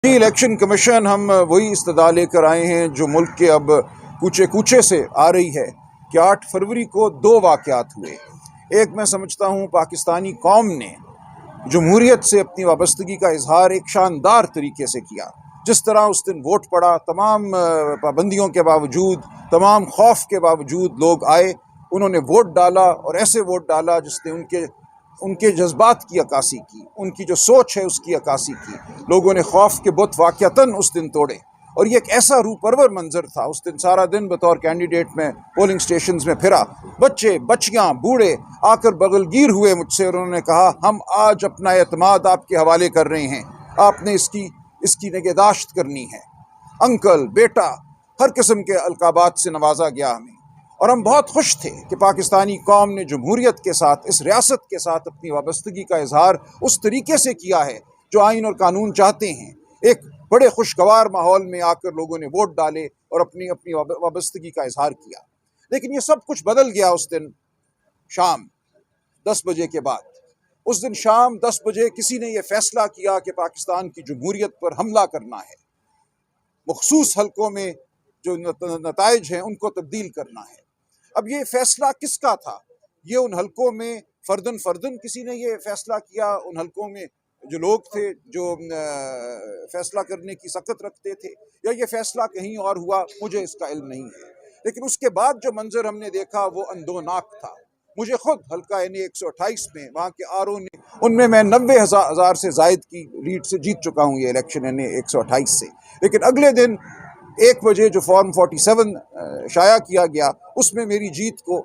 जी, election commission हम वही इस्तदा लेकर आए हैं जो मुल्क के अब कूचे कूचे से आ रही है कि 8 फरवरी को 2 वाक़यात हुए। एक मैं समझता हूँ पाकिस्तानी कौम ने जमहूरियत से अपनी वाबस्तगी का इजहार एक शानदार तरीके से किया। जिस तरह उस दिन वोट पड़ा, तमाम पाबंदियों के बावजूद, तमाम खौफ के बावजूद लोग आए, उन्होंने वोट डाला और ऐसे वोट डाला जिसने उनके उनके जज्बात की अक्कासी की, उनकी जो सोच है उसकी अक्कासी की। लोगों ने खौफ के बुत वाक़तन उस दिन तोड़े और ये एक ऐसा रूपरवर मंजर था। उस दिन सारा दिन बतौर कैंडिडेट में पोलिंग स्टेशंस में फिरा, बच्चे बच्चियां बूढ़े आकर बगलगीर हुए मुझसे और उन्होंने कहा हम आज अपना एतमाद आपके हवाले कर रहे हैं, आपने इसकी निगहदाश्त करनी है। अंकल, बेटा, हर किस्म के अलकाबात से नवाजा गया हमें और हम बहुत खुश थे कि पाकिस्तानी कौम ने जमहूरियत के साथ, इस रियासत के साथ अपनी वाबस्तगी का इजहार उस तरीके से किया है जो आइन और कानून चाहते हैं। एक बड़े खुशगवार माहौल में आकर लोगों ने वोट डाले और अपनी अपनी वाबस्तगी का इजहार किया। लेकिन ये सब कुछ बदल गया उस दिन शाम 10 बजे के बाद। उस दिन शाम 10 बजे किसी ने यह फैसला किया कि पाकिस्तान की जमहूरियत पर हमला करना है, मखसूस हलकों में जो नताइज हैं उनको तब्दील करना है। अब ये फैसला किसका था? ये उन हलकों में फर्दन फर्दन किसी ने ये फैसला किया, उन हलकों में जो लोग थे जो फैसला करने की सकत रखते थे, या ये फैसला कहीं और हुआ, मुझे इसका इल्म नहीं है। लेकिन उसके बाद जो मंजर हमने देखा वो अंदोनाक था। मुझे खुद हल्का यानी 128 में वहाँ के आरओ ने, उनमें मैं 90,000 से जायद की लीड से जीत चुका हूँ ये इलेक्शन यानी 128 से। लेकिन अगले दिन 1 बजे जो फॉर्म 47 शाया किया गया उसमें मेरी जीत को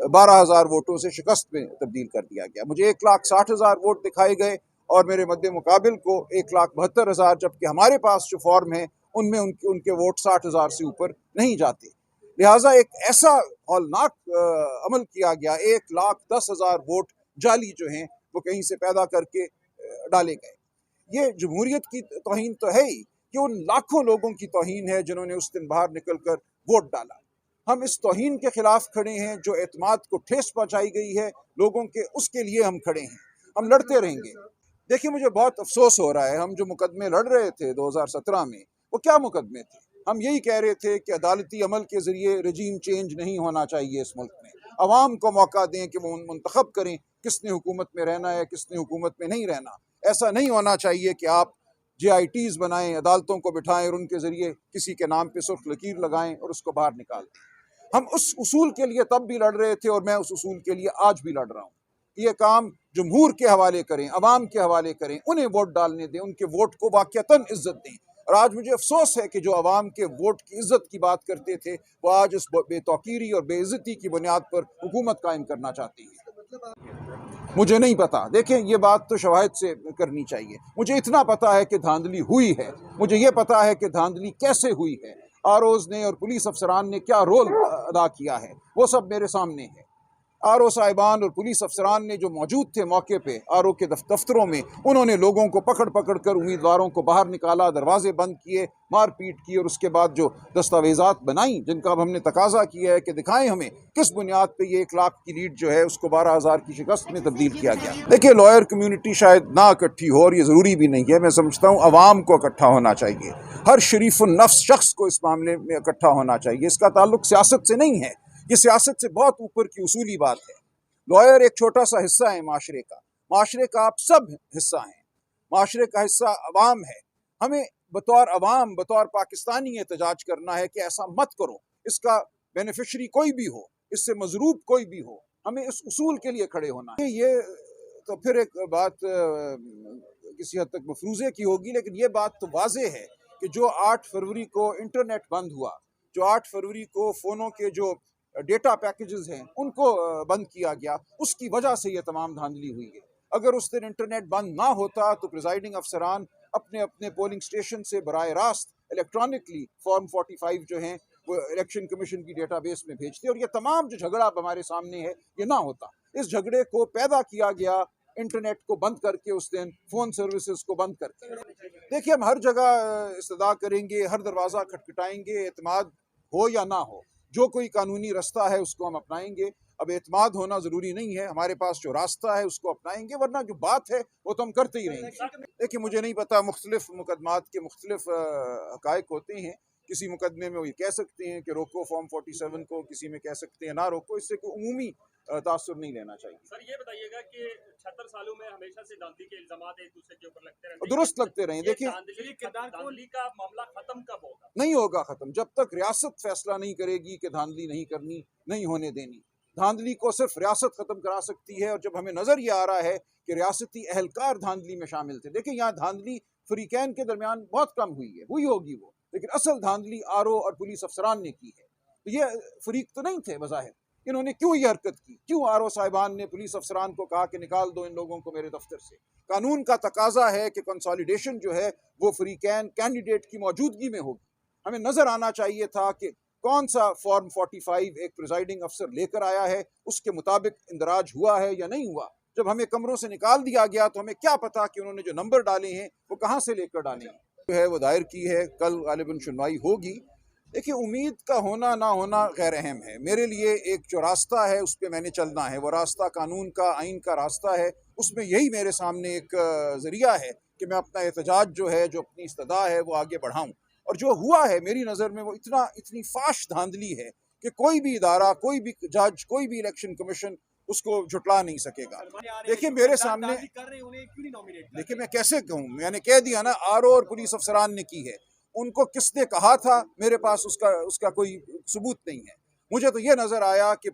12,000 वोटों से शिकस्त में तब्दील कर दिया गया। मुझे 1,60,000 वोट दिखाए गए और मेरे मद्दे मुकाबिल को 1,72,000, जबकि हमारे पास जो फॉर्म है उनमें उनके वोट 60,000 से ऊपर नहीं जाते। लिहाजा एक ऐसा हौलनाक अमल किया गया, 1,10,000 वोट जाली जो हैं वो कहीं से पैदा करके डाले गए। ये जमहूरियत की तौहीन तो है ही, कि उन लाखों लोगों की तौहीन है जिन्होंने उस दिन बाहर निकलकर वोट डाला। हम इस तौहीन के खिलाफ खड़े हैं, जो एतमाद को ठेस पहुंचाई गई है लोगों के, उसके लिए हम खड़े हैं। हम लड़ते रहेंगे। देखिए, मुझे बहुत अफसोस हो रहा है, हम जो मुकदमे लड़ रहे थे 2017 में, वो क्या मुकदमे थे? हम यही कह रहे थे कि अदालती अमल के जरिए रजीम चेंज नहीं होना चाहिए इस मुल्क में। अवाम को मौका दें कि वो मुंतखब करें किसने हुकूमत में रहना है, किसने हुकूमत में नहीं रहना। ऐसा नहीं होना चाहिए कि आप JITs बनाएं, अदालतों को बिठाएं और उनके जरिए किसी के नाम पे सुर्ख लकीर लगाएं और उसको बाहर निकाल दें। हम उस उसूल के लिए तब भी लड़ रहे थे और मैं उस उसूल के लिए आज भी लड़ रहा हूँ। ये काम जमहूर के हवाले करें, अवाम के हवाले करें, उन्हें वोट डालने दें, उनके वोट को वाक़तन इज्जत दें। और आज मुझे अफसोस है कि जो अवाम के वोट की इज्जत की बात करते थे वो आज इस बेतौकीरी और बेइज्जती की बुनियाद पर हुकूमत कायम करना चाहते हैं। मुझे नहीं पता, देखें ये बात तो शवाहिद से करनी चाहिए। मुझे इतना पता है कि धांधली हुई है, मुझे ये पता है कि धांधली कैसे हुई है, आरओज़ ने और पुलिस अफसरान ने क्या रोल अदा किया है, वो सब मेरे सामने है। आरओ साहिबान और पुलिस अफसरान ने जो मौजूद थे मौके पे आरओ के दफ्तरों में, उन्होंने लोगों को पकड़ पकड़ कर उम्मीदवारों को बाहर निकाला, दरवाजे बंद किए, मारपीट की और उसके बाद जो दस्तावेजात बनाई जिनका अब हमने तकाजा किया है कि दिखाएं हमें किस बुनियाद पे ये 1 लाख की लीड जो है उसको 12,000 की शिकस्त में तब्दील किया गया। देखिए, लॉयर कम्यूनिटी शायद ना इकट्ठी हो और ये ज़रूरी भी नहीं है। मैं समझता हूँ अवाम को इकट्ठा होना चाहिए, हर शरीफुन नफ्स शख्स को इस मामले में इकट्ठा होना चाहिए। इसका ताल्लुक सियासत से नहीं है, ये सियासत से बहुत ऊपर की उसूली बात है। लॉयर एक छोटा सा हिस्सा है माशरे का, माशरे का आप सब हिस्सा हैं, माशरे का हिस्सा अवाम है। हमें बतौर अवाम, बतौर पाकिस्तानी एहतजाज करना है कि ऐसा मत करो, इसका बेनिफिशरी कोई भी हो, इससे मजरूब कोई भी हो, हमें इस उसूल के लिए खड़े होना है। ये तो फिर एक बात किसी हद तक मफरूज़े की होगी, लेकिन ये बात तो वाज़े है कि जो 8 फरवरी को इंटरनेट बंद हुआ, जो 8 फरवरी को फ़ोनों के जो डेटा पैकेजेस हैं उनको बंद किया गया, उसकी वजह से ये तमाम धांधली हुई है। अगर उस दिन इंटरनेट बंद ना होता तो प्रिजाइडिंग अफसरान अपने अपने पोलिंग स्टेशन से बराह रास्त इलेक्ट्रॉनिकली फॉर्म 45 जो हैं वो इलेक्शन कमीशन की डेटाबेस में भेजते और ये तमाम जो झगड़ा हमारे सामने है ये ना होता। इस झगड़े को पैदा किया गया इंटरनेट को बंद करके, उस दिन फ़ोन सर्विसेज को बंद करके। देखिए, हम हर जगह इस्तदा करेंगे, हर दरवाज़ा खटखटाएंगे, एतमाद हो या ना हो, जो कोई कानूनी रास्ता है उसको हम अपनाएंगे। अब एतमाद होना ज़रूरी नहीं है, हमारे पास जो रास्ता है उसको अपनाएंगे, वरना जो बात है वो तो हम करते ही रहेंगे। देखिए, मुझे नहीं पता, मुख्तलिफ मुकदमात के मुख्तलिफ हक़ाइक़ होते हैं। किसी मुकदमे में वो ये कह सकते हैं कि रोको फॉर्म 47 को, किसी में कह सकते हैं ना रोको। इससे कोई उमूमी तासुर नहीं लेना चाहिए। सर, ये बताइएगा कि 76 सालों में हमेशा से धांधली के इल्जामात एक दूसरे के ऊपर लगते रहते हैं, दुरुस्त लगते रहें। देखिए, धांधली का मामला खत्म कब होगा? नहीं होगा ख़त्म जब तक रियासत फैसला नहीं करेगी कि धांधली नहीं करनी, नहीं होने देनी। धांधली को सिर्फ रियासत ख़त्म करा सकती है, और जब हमें नज़र ये आ रहा है कि रियासती अहलकार धांधली में शामिल थे। देखिए, यहाँ धांधली फरीकैन के दरमियान बहुत कम हुई है, हुई होगी वो, लेकिन असल धांधली आरओ और पुलिस अफसरान ने की है। तो ये फरीक तो नहीं थे बज़ाहिर, इन्होंने क्यों ये हरकत की? क्यों आरओ साहिबान ने पुलिस अफसरान को कहा कि निकाल दो इन लोगों को मेरे दफ्तर से? कानून का तकाजा है कि कंसोलिडेशन जो है वो फरीकैन कैंडिडेट की मौजूदगी में होगी। हमें नज़र आना चाहिए था कि कौन सा फॉर्म 45 एक प्रिजाइडिंग अफसर लेकर आया है, उसके मुताबिक इंदराज हुआ है या नहीं हुआ। जब हमें कमरों से निकाल दिया गया तो हमें क्या पता कि उन्होंने जो नंबर डाले हैं वो कहाँ से लेकर डाले हैं। जो है वो दायर की है, कल गालिबन सुनवाई होगी। देखिए, उम्मीद का होना ना होना गैर अहम है। मेरे लिए एक जो रास्ता है उस पर मैंने चलना है, वो रास्ता कानून का, आइन का रास्ता है। उसमें यही मेरे सामने एक ज़रिया है कि मैं अपना एहतजाज जो है, जो अपनी इस्तदा है, वो आगे बढ़ाऊँ। और जो हुआ है मेरी नज़र में वो इतनी फाश धांधली है कि कोई भी इदारा, कोई भी जज, कोई भी इलेक्शन कमीशन उसको झुटला नहीं सकेगा। देखिए, मेरे सामने, देखिए मैं कैसे कहूँ, मैंने कह दिया ना, आरओ और पुलिस अफसरान ने की है। उनको किसने कहा था, मेरे पास उसका कोई सबूत नहीं है। मुझे तो ये नज़र आया कि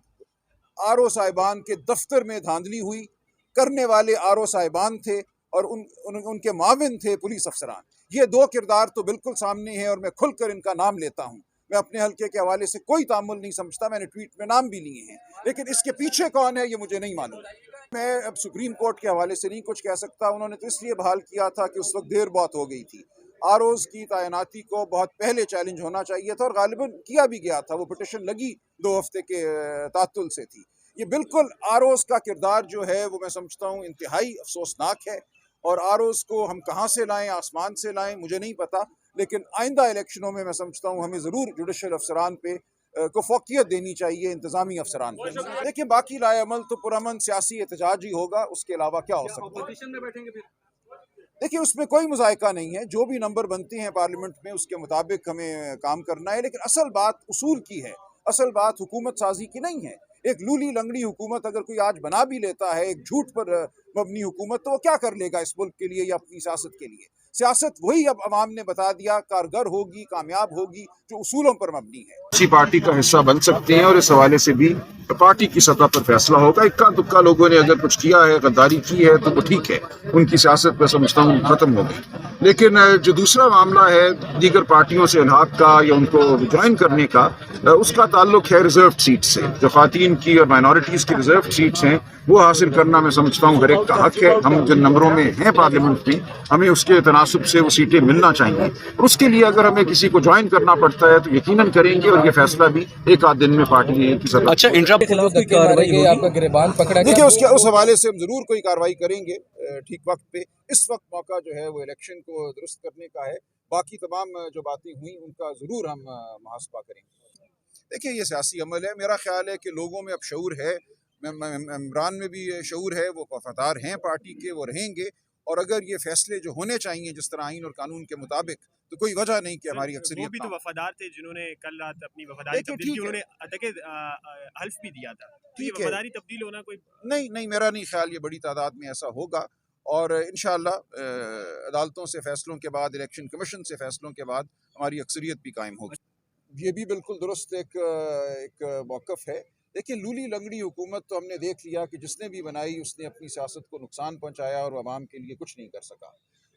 आरओ साहिबान के दफ्तर में धांधली हुई, करने वाले आरओ साहिबान थे और उनके माविन थे पुलिस अफसरान। ये दो किरदार तो बिल्कुल सामने हैं और मैं खुलकर इनका नाम लेता हूँ। मैं अपने हल्के के हवाले से कोई तामुल नहीं समझता, मैंने ट्वीट में नाम भी लिए हैं, लेकिन इसके पीछे कौन है ये मुझे नहीं मालूम। मैं अब सुप्रीम कोर्ट के हवाले से नहीं कुछ कह सकता। उन्होंने तो इसलिए बहाल किया था कि उस वक्त देर बहुत हो गई थी। आरओज़ की तैनाती को बहुत पहले चैलेंज होना चाहिए था और गालिबन किया भी गया था। वो पिटिशन लगी 2 हफ्ते के तातुल से थी। ये बिल्कुल आरओज़ का किरदार जो है वो मैं समझता हूँ इंतहाई अफसोसनाक है। और आरओज़ को हम कहाँ से लाएं, आसमान से लाएं, मुझे नहीं पता, लेकिन आइंदा इलेक्शनों में मैं समझता हूँ हमें ज़रूर जुडिशल अफसरान पे को फोकियत देनी चाहिए, इंतज़ामी अफसरान पे। देखिए, बाकी लाएअमल तो पुरअमन सियासी एहतजाज ही होगा, उसके अलावा क्या हो सकता है। देखिए, उसमें कोई मुज़ायका नहीं है, जो भी नंबर बनते हैं पार्लियामेंट में उसके मुताबिक हमें काम करना है। लेकिन असल बात उसूल की है, असल बात हुकूमत साजी की नहीं है। एक लूली लंगड़ी हुकूमत अगर कोई आज बना भी लेता है, एक झूठ पर मबनी हुकूमत, तो वो क्या कर लेगा इस मुल्क के लिए या अपनी सियासत के लिए। सियासत वही अब अवाम ने बता दिया कारगर होगी, कामयाब होगी, जो उसूलों पर मबनी है। किसी पार्टी का हिस्सा बन सकते हैं और इस हवाले से भी पार्टी की सतह पर फैसला होगा। इक्का दुक्का लोगों ने अगर कुछ किया है, गद्दारी की है, तो वो ठीक है, उनकी सियासत मैं समझता हूँ खत्म हो गई। लेकिन जो दूसरा मामला है दीगर पार्टियों से इल्हाक का या उनको ज्वाइन करने का, उसका ताल्लुक है रिजर्व सीट से। जो खातीन की और माइनॉरिटीज़ की रिजर्व सीट्स हैं वो हासिल करना मैं समझता हूँ हर एक का हक है। हम जिन नंबरों में हैं पार्लियामेंट में, हमें उसके तनासुब से वो सीटें मिलना चाहिए। और उसके लिए अगर हमें किसी को ज्वाइन करना पड़ता है तो यकीनन करेंगे, और ये फैसला भी एक आध दिन में पार्टी की सतह। अच्छा, आपका गिरबान पकड़ा देखिए, उस हवाले से हम ज़रूर कोई कार्रवाई करेंगे ठीक वक्त पे। इस वक्त मौका जो है वो इलेक्शन को दुरुस्त करने का है। बाकी तमाम जो बातें हुई उनका ज़रूर हम मुहासबा करेंगे। देखिए, ये सियासी अमल है। मेरा ख्याल है कि लोगों में अब शऊर है, मेंबरान में भी शऊर है, वो वफादार हैं पार्टी के, वो रहेंगे। और अगर ये फैसले जो होने चाहिए जिस तरह आइन और कानून के मुताबिक, तो कोई वजह नहीं कि हमारी अक्सरियत। वो भी तो वफादार थे जिन्होंने कल रात अपनी वफादारी तब्दील की, उन्होंने हल्फ भी दिया था। ठीक है, वफादारी तब्दील होना कोई नहीं, मेरा नहीं ख्याल ये बड़ी तादाद में ऐसा होगा। और इंशाअल्लाह अदालतों से फैसलों के बाद, इलेक्शन कमीशन से फैसलों के बाद हमारी अक्सरियत भी कायम होगी। ये भी बिल्कुल दुरुस्त एक मौक़िफ़ है। देखिए, लूली लंगड़ी हुकूमत तो हमने देख लिया कि जिसने भी बनाई उसने अपनी सियासत को नुकसान पहुँचाया और आवाम के लिए कुछ नहीं कर सका।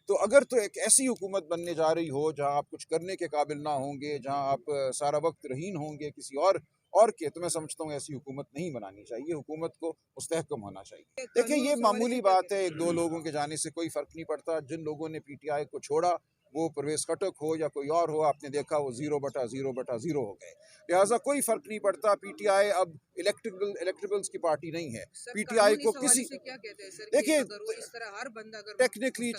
तो अगर तो एक ऐसी हुकूमत बनने जा रही हो जहाँ आप कुछ करने के काबिल ना होंगे, जहाँ आप सारा वक्त रहीन होंगे किसी और के, तो मैं समझता हूँ ऐसी हुकूमत नहीं बनानी चाहिए। हुकूमत को मुस्तहकम होना चाहिए। देखिए, ये मामूली बात है, 1-2 लोगों के जाने से कोई फ़र्क नहीं पड़ता। जिन लोगों ने PTI को छोड़ा, वो परवेज़ खटक हो या कोई और हो, आपने देखा वो 0/0/0 हो गए। लिहाजा कोई फ़र्क नहीं पड़ता। PTI अब इलेक्टेबल्स की पार्टी नहीं है। PTI को किसी, देखिए, टेक्निकली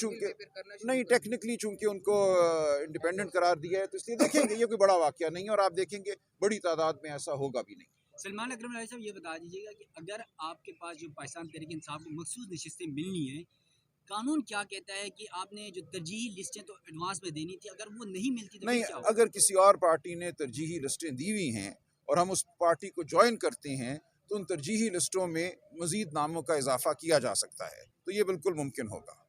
चूंकि उनको इंडिपेंडेंट करार दिया है, तो इसलिए देखेंगे ये कोई बड़ा वाक़या नहीं है और आप देखेंगे बड़ी तादाद में ऐसा होगा भी नहीं। सलमान अकरम साहब ये बता दीजिएगा कि अगर आपके पास जो पाकिस्तान तहरीक इंसाफ को मखसूस नशिस्तें मिलनी है, कानून क्या कहता है कि आपने जो तरजीही लिस्टें तो एडवांस में देनी थी, अगर वो नहीं मिलती तो नहीं, क्या होगा? अगर किसी और पार्टी ने तरजीही लिस्टें दी हुई हैं और हम उस पार्टी को ज्वाइन करते हैं तो उन तरजीही लिस्टों में मज़ीद नामों का इजाफा किया जा सकता है, तो ये बिल्कुल मुमकिन होगा।